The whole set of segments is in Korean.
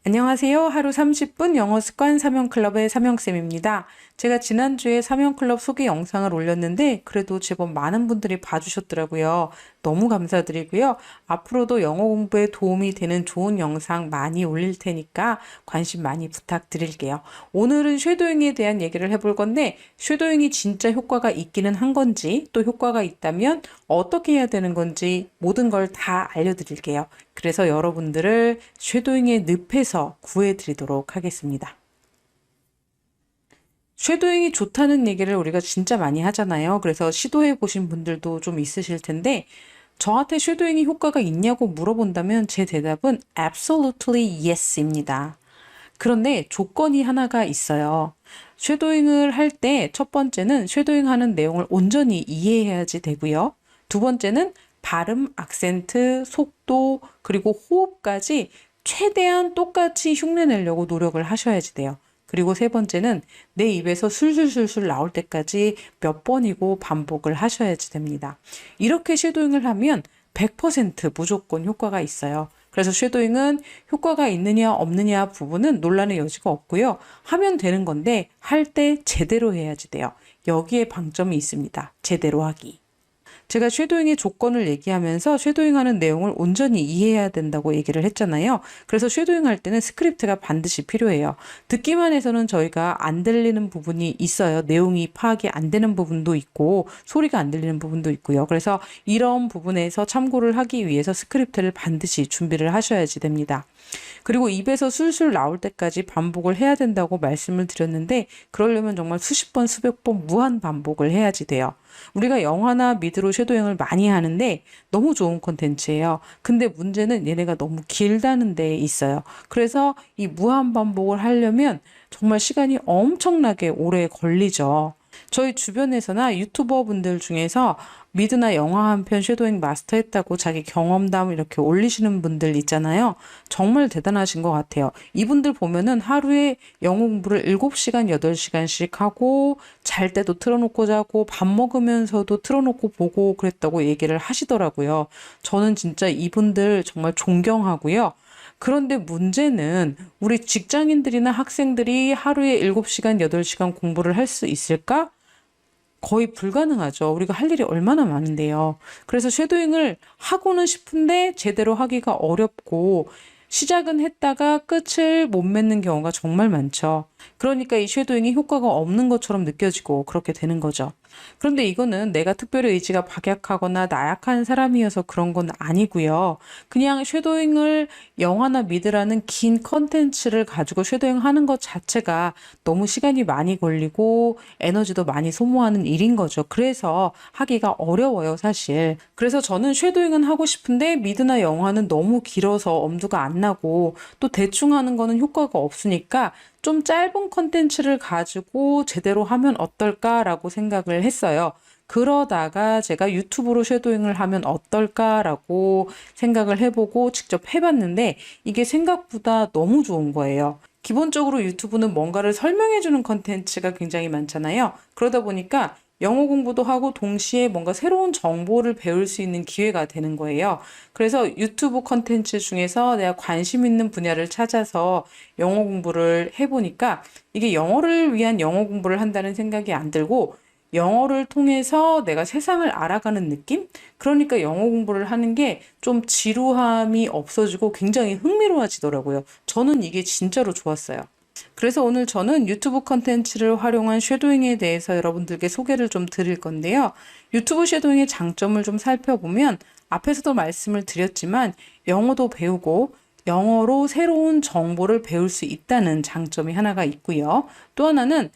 안녕하세요. 하루 30분 영어 습관 사명클럽의 사명쌤입니다. 제가 지난주에 사명클럽 소개 영상을 올렸는데 그래도 제법 많은 분들이 봐주셨더라고요. 너무 감사드리고요. 앞으로도 영어 공부에 도움이 되는 좋은 영상 많이 올릴 테니까 관심 많이 부탁드릴게요. 오늘은 쉐도잉에 대한 얘기를 해볼 건데 쉐도잉이 진짜 효과가 있기는 한 건지 또 효과가 있다면 어떻게 해야 되는 건지 모든 걸 다 알려드릴게요. 그래서 여러분들을 쉐도잉의 늪에서 구해드리도록 하겠습니다. 쉐도잉이 좋다는 얘기를 우리가 진짜 많이 하잖아요. 그래서 시도해 보신 분들도 좀 있으실 텐데 저한테 쉐도잉이 효과가 있냐고 물어본다면 제 대답은 absolutely yes입니다. 그런데 조건이 하나가 있어요. 쉐도잉을 할 때 첫 번째는 쉐도잉 하는 내용을 온전히 이해해야지 되고요. 두 번째는 발음, 악센트, 속도, 그리고 호흡까지 최대한 똑같이 흉내내려고 노력을 하셔야지 돼요. 그리고 세 번째는 내 입에서 술술술술 나올 때까지 몇 번이고 반복을 하셔야지 됩니다. 이렇게 쉐도잉을 하면 100% 무조건 효과가 있어요. 그래서 쉐도잉은 효과가 있느냐 없느냐 부분은 논란의 여지가 없고요. 하면 되는 건데 할 때 제대로 해야지 돼요. 여기에 방점이 있습니다. 제대로 하기. 제가 쉐도잉의 조건을 얘기하면서 쉐도잉하는 내용을 온전히 이해해야 된다고 얘기를 했잖아요. 그래서 쉐도잉할 때는 스크립트가 반드시 필요해요. 듣기만 해서는 저희가 안 들리는 부분이 있어요. 내용이 파악이 안 되는 부분도 있고 소리가 안 들리는 부분도 있고요. 그래서 이런 부분에서 참고를 하기 위해서 스크립트를 반드시 준비를 하셔야지 됩니다. 그리고 입에서 술술 나올 때까지 반복을 해야 된다고 말씀을 드렸는데 그러려면 정말 수십 번, 수백 번 무한 반복을 해야지 돼요. 우리가 영화나 미드로 쉐도잉을 많이 하는데 너무 좋은 콘텐츠예요. 근데 문제는 얘네가 너무 길다는 데 있어요. 그래서 이 무한 반복을 하려면 정말 시간이 엄청나게 오래 걸리죠. 저희 주변에서나 유튜버 분들 중에서 미드나 영화 한 편 쉐도잉 마스터했다고 자기 경험담 이렇게 올리시는 분들 있잖아요. 정말 대단하신 것 같아요. 이분들 보면은 하루에 영어 공부를 7시간, 8시간씩 하고 잘 때도 틀어놓고 자고 밥 먹으면서도 틀어놓고 보고 그랬다고 얘기를 하시더라고요. 저는 진짜 이분들 정말 존경하고요. 그런데 문제는 우리 직장인들이나 학생들이 하루에 7시간, 8시간 공부를 할 수 있을까? 거의 불가능하죠. 우리가 할 일이 얼마나 많은데요. 그래서 쉐도잉을 하고는 싶은데 제대로 하기가 어렵고 시작은 했다가 끝을 못 맺는 경우가 정말 많죠. 그러니까 이 쉐도잉이 효과가 없는 것처럼 느껴지고 그렇게 되는 거죠. 그런데 이거는 내가 특별히 의지가 박약하거나 나약한 사람이어서 그런 건 아니고요. 그냥 쉐도잉을 영화나 미드라는 긴 컨텐츠를 가지고 쉐도잉 하는 것 자체가 너무 시간이 많이 걸리고 에너지도 많이 소모하는 일인 거죠. 그래서 하기가 어려워요, 사실. 그래서 저는 쉐도잉은 하고 싶은데 미드나 영화는 너무 길어서 엄두가 안 나고 또 대충 하는 거는 효과가 없으니까 좀 짧은 컨텐츠를 가지고 제대로 하면 어떨까라고 생각을 했어요. 그러다가 제가 유튜브로 쉐도잉을 하면 어떨까라고 생각을 해보고 직접 해봤는데 이게 생각보다 너무 좋은 거예요. 기본적으로 유튜브는 뭔가를 설명해주는 컨텐츠가 굉장히 많잖아요. 그러다 보니까 영어 공부도 하고 동시에 뭔가 새로운 정보를 배울 수 있는 기회가 되는 거예요. 그래서 유튜브 컨텐츠 중에서 내가 관심 있는 분야를 찾아서 영어 공부를 해보니까 이게 영어를 위한 영어 공부를 한다는 생각이 안 들고 영어를 통해서 내가 세상을 알아가는 느낌? 그러니까 영어 공부를 하는 게 좀 지루함이 없어지고 굉장히 흥미로워지더라고요. 저는 이게 진짜로 좋았어요. 그래서 오늘 저는 유튜브 컨텐츠를 활용한 쉐도잉에 대해서 여러분들께 소개를 좀 드릴 건데요. 유튜브 쉐도잉의 장점을 좀 살펴보면 앞에서도 말씀을 드렸지만 영어도 배우고 영어로 새로운 정보를 배울 수 있다는 장점이 하나가 있고요. 또 하나는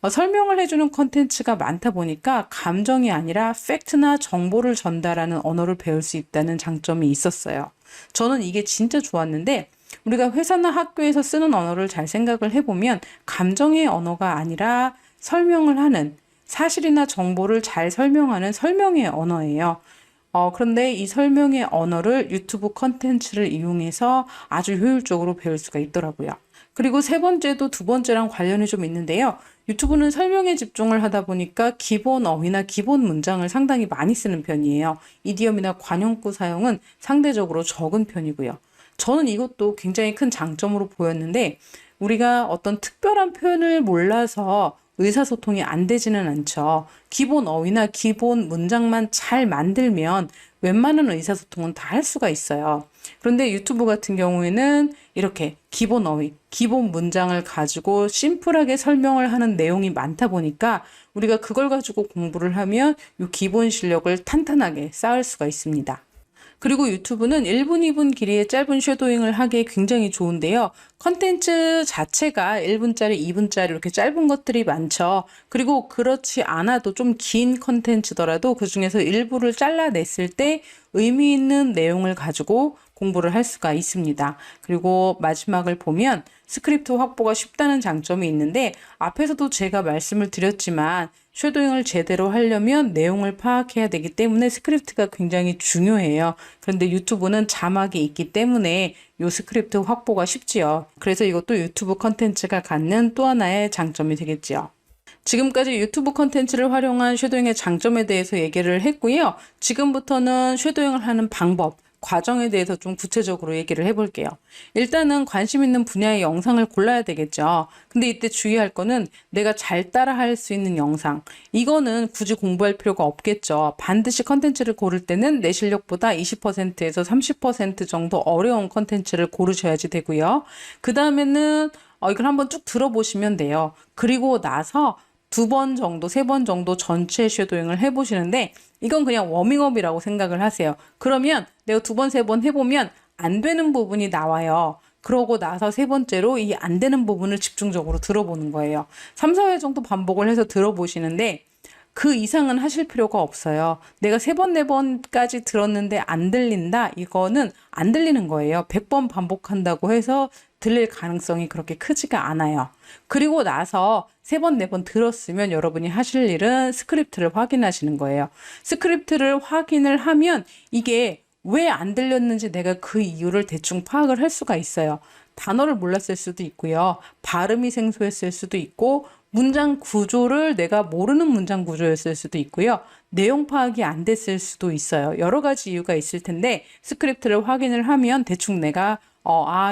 설명을 해주는 컨텐츠가 많다 보니까 감정이 아니라 팩트나 정보를 전달하는 언어를 배울 수 있다는 장점이 있었어요. 저는 이게 진짜 좋았는데 우리가 회사나 학교에서 쓰는 언어를 잘 생각을 해보면 감정의 언어가 아니라 설명을 하는 사실이나 정보를 잘 설명하는 설명의 언어예요. 그런데 이 설명의 언어를 유튜브 컨텐츠를 이용해서 아주 효율적으로 배울 수가 있더라고요. 그리고 세 번째도 두 번째랑 관련이 좀 있는데요. 유튜브는 설명에 집중을 하다 보니까 기본 어휘나 기본 문장을 상당히 많이 쓰는 편이에요. 이디엄이나 관용구 사용은 상대적으로 적은 편이고요. 저는 이것도 굉장히 큰 장점으로 보였는데 우리가 어떤 특별한 표현을 몰라서 의사소통이 안 되지는 않죠. 기본 어휘나 기본 문장만 잘 만들면 웬만한 의사소통은 다 할 수가 있어요. 그런데 유튜브 같은 경우에는 이렇게 기본 어휘, 기본 문장을 가지고 심플하게 설명을 하는 내용이 많다 보니까 우리가 그걸 가지고 공부를 하면 이 기본 실력을 탄탄하게 쌓을 수가 있습니다. 그리고 유튜브는 1분, 2분 길이의 짧은 쉐도잉을 하기에 굉장히 좋은데요. 컨텐츠 자체가 1분짜리, 2분짜리 이렇게 짧은 것들이 많죠. 그리고 그렇지 않아도 좀 긴 컨텐츠더라도 그중에서 일부를 잘라냈을 때 의미 있는 내용을 가지고 공부를 할 수가 있습니다. 그리고 마지막을 보면 스크립트 확보가 쉽다는 장점이 있는데 앞에서도 제가 말씀을 드렸지만 쉐도잉을 제대로 하려면 내용을 파악해야 되기 때문에 스크립트가 굉장히 중요해요. 그런데 유튜브는 자막이 있기 때문에 이 스크립트 확보가 쉽지요. 그래서 이것도 유튜브 컨텐츠가 갖는 또 하나의 장점이 되겠지요. 지금까지 유튜브 컨텐츠를 활용한 쉐도잉의 장점에 대해서 얘기를 했고요. 지금부터는 쉐도잉을 하는 방법, 과정에 대해서 좀 구체적으로 얘기를 해볼게요. 일단은 관심 있는 분야의 영상을 골라야 되겠죠. 근데 이때 주의할 거는 내가 잘 따라할 수 있는 영상. 이거는 굳이 공부할 필요가 없겠죠. 반드시 컨텐츠를 고를 때는 내 실력보다 20%에서 30% 정도 어려운 컨텐츠를 고르셔야지 되고요. 그 다음에는 이걸 한번 쭉 들어보시면 돼요. 그리고 나서 2번 정도, 3번 정도 전체 쉐도잉을 해보시는데 이건 그냥 워밍업이라고 생각을 하세요. 그러면 내가 2번, 3번 해보면 안 되는 부분이 나와요. 그러고 나서 3번째로 이 안 되는 부분을 집중적으로 들어보는 거예요. 3, 4회 정도 반복을 해서 들어보시는데 그 이상은 하실 필요가 없어요. 내가 3번, 4번까지 들었는데 안 들린다? 이거는 안 들리는 거예요. 100번 반복한다고 해서 들릴 가능성이 그렇게 크지가 않아요. 그리고 나서 3번, 4번 들었으면 여러분이 하실 일은 스크립트를 확인하시는 거예요. 스크립트를 확인을 하면 이게 왜 안 들렸는지 내가 그 이유를 대충 파악을 할 수가 있어요. 단어를 몰랐을 수도 있고요. 발음이 생소했을 수도 있고 문장 구조를 내가 모르는 문장 구조였을 수도 있고요. 내용 파악이 안 됐을 수도 있어요. 여러 가지 이유가 있을 텐데 스크립트를 확인을 하면 대충 내가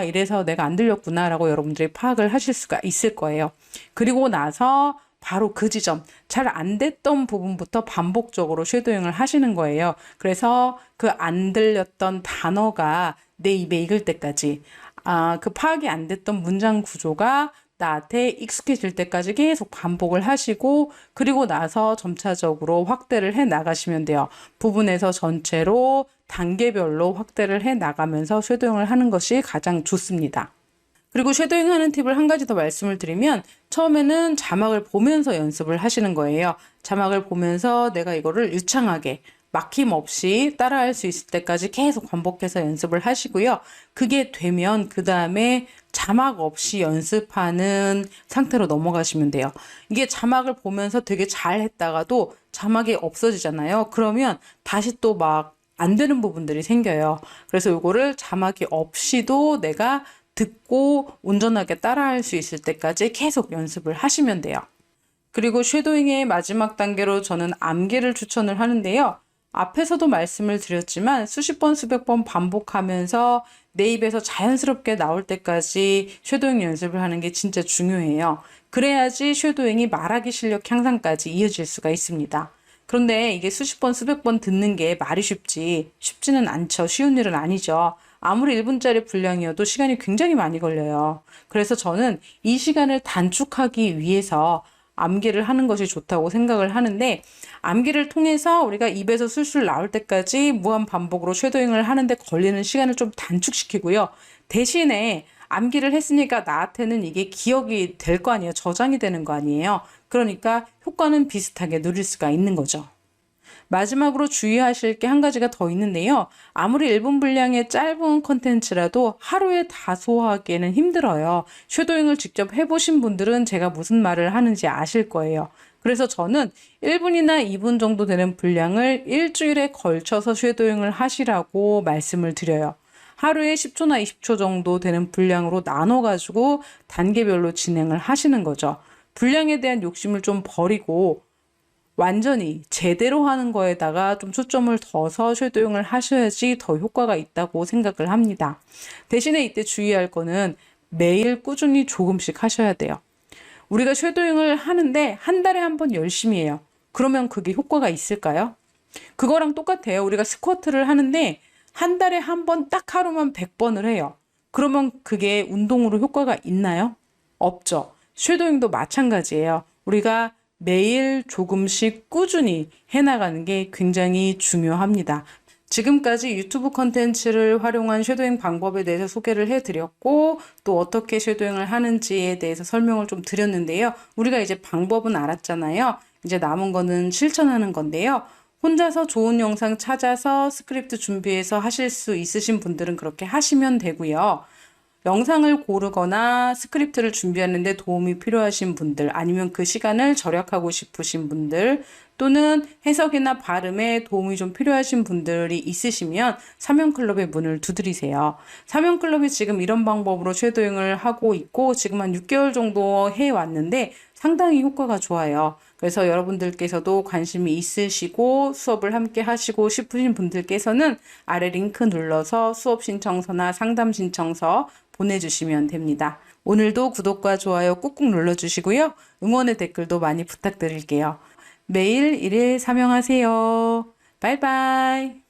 이래서 내가 안 들렸구나 라고 여러분들이 파악을 하실 수가 있을 거예요. 그리고 나서 바로 그 지점, 잘 안 됐던 부분부터 반복적으로 쉐도잉을 하시는 거예요. 그래서 그 안 들렸던 단어가 내 입에 익을 때까지, 그 파악이 안 됐던 문장 구조가 나한테 익숙해질 때까지 계속 반복을 하시고 그리고 나서 점차적으로 확대를 해 나가시면 돼요. 부분에서 전체로 단계별로 확대를 해 나가면서 쉐도잉을 하는 것이 가장 좋습니다. 그리고 쉐도잉 하는 팁을 한 가지 더 말씀을 드리면 처음에는 자막을 보면서 연습을 하시는 거예요. 자막을 보면서 내가 이거를 유창하게 막힘없이 따라할 수 있을 때까지 계속 반복해서 연습을 하시고요. 그게 되면 그 다음에 자막 없이 연습하는 상태로 넘어가시면 돼요. 이게 자막을 보면서 되게 잘 했다가도 자막이 없어지잖아요. 그러면 다시 또 막 안 되는 부분들이 생겨요. 그래서 이거를 자막이 없이도 내가 듣고 온전하게 따라할 수 있을 때까지 계속 연습을 하시면 돼요. 그리고 쉐도잉의 마지막 단계로 저는 암기를 추천을 하는데요. 앞에서도 말씀을 드렸지만 수십 번, 수백 번 반복하면서 내 입에서 자연스럽게 나올 때까지 쉐도잉 연습을 하는 게 진짜 중요해요. 그래야지 쉐도잉이 말하기 실력 향상까지 이어질 수가 있습니다. 그런데 이게 수십 번, 수백 번 듣는 게 말이 쉽지는 않죠. 쉬운 일은 아니죠. 아무리 1분짜리 분량이어도 시간이 굉장히 많이 걸려요. 그래서 저는 이 시간을 단축하기 위해서 암기를 하는 것이 좋다고 생각을 하는데 암기를 통해서 우리가 입에서 술술 나올 때까지 무한 반복으로 쉐도잉을 하는데 걸리는 시간을 좀 단축시키고요. 대신에 암기를 했으니까 나한테는 이게 기억이 될 거 아니에요. 저장이 되는 거 아니에요. 그러니까 효과는 비슷하게 누릴 수가 있는 거죠. 마지막으로 주의하실 게 한 가지가 더 있는데요. 아무리 1분 분량의 짧은 컨텐츠라도 하루에 다 소화하기에는 힘들어요. 쉐도잉을 직접 해보신 분들은 제가 무슨 말을 하는지 아실 거예요. 그래서 저는 1분이나 2분 정도 되는 분량을 일주일에 걸쳐서 쉐도잉을 하시라고 말씀을 드려요. 하루에 10초나 20초 정도 되는 분량으로 나눠가지고 단계별로 진행을 하시는 거죠. 분량에 대한 욕심을 좀 버리고 완전히 제대로 하는 거에다가 좀 초점을 둬서 쉐도잉을 하셔야지 더 효과가 있다고 생각을 합니다. 대신에 이때 주의할 거는 매일 꾸준히 조금씩 하셔야 돼요. 우리가 쉐도잉을 하는데 한 달에 한 번 열심히 해요. 그러면 그게 효과가 있을까요? 그거랑 똑같아요. 우리가 스쿼트를 하는데 한 달에 한 번 딱 하루만 100번을 해요. 그러면 그게 운동으로 효과가 있나요? 없죠. 쉐도잉도 마찬가지예요. 우리가 매일 조금씩 꾸준히 해나가는 게 굉장히 중요합니다. 지금까지 유튜브 컨텐츠를 활용한 쉐도잉 방법에 대해서 소개를 해드렸고 또 어떻게 쉐도잉을 하는지에 대해서 설명을 좀 드렸는데요. 우리가 이제 방법은 알았잖아요. 이제 남은 거는 실천하는 건데요. 혼자서 좋은 영상 찾아서 스크립트 준비해서 하실 수 있으신 분들은 그렇게 하시면 되고요. 영상을 고르거나 스크립트를 준비하는데 도움이 필요하신 분들 아니면 그 시간을 절약하고 싶으신 분들 또는 해석이나 발음에 도움이 좀 필요하신 분들이 있으시면 사면클럽의 문을 두드리세요. 사면클럽이 지금 이런 방법으로 쉐도잉을 하고 있고 지금 한 6개월 정도 해왔는데 상당히 효과가 좋아요. 그래서 여러분들께서도 관심이 있으시고 수업을 함께 하시고 싶으신 분들께서는 아래 링크 눌러서 수업 신청서나 상담 신청서 보내주시면 됩니다. 오늘도 구독과 좋아요 꾹꾹 눌러주시고요. 응원의 댓글도 많이 부탁드릴게요. 매일 일일 사명하세요. 바이바이.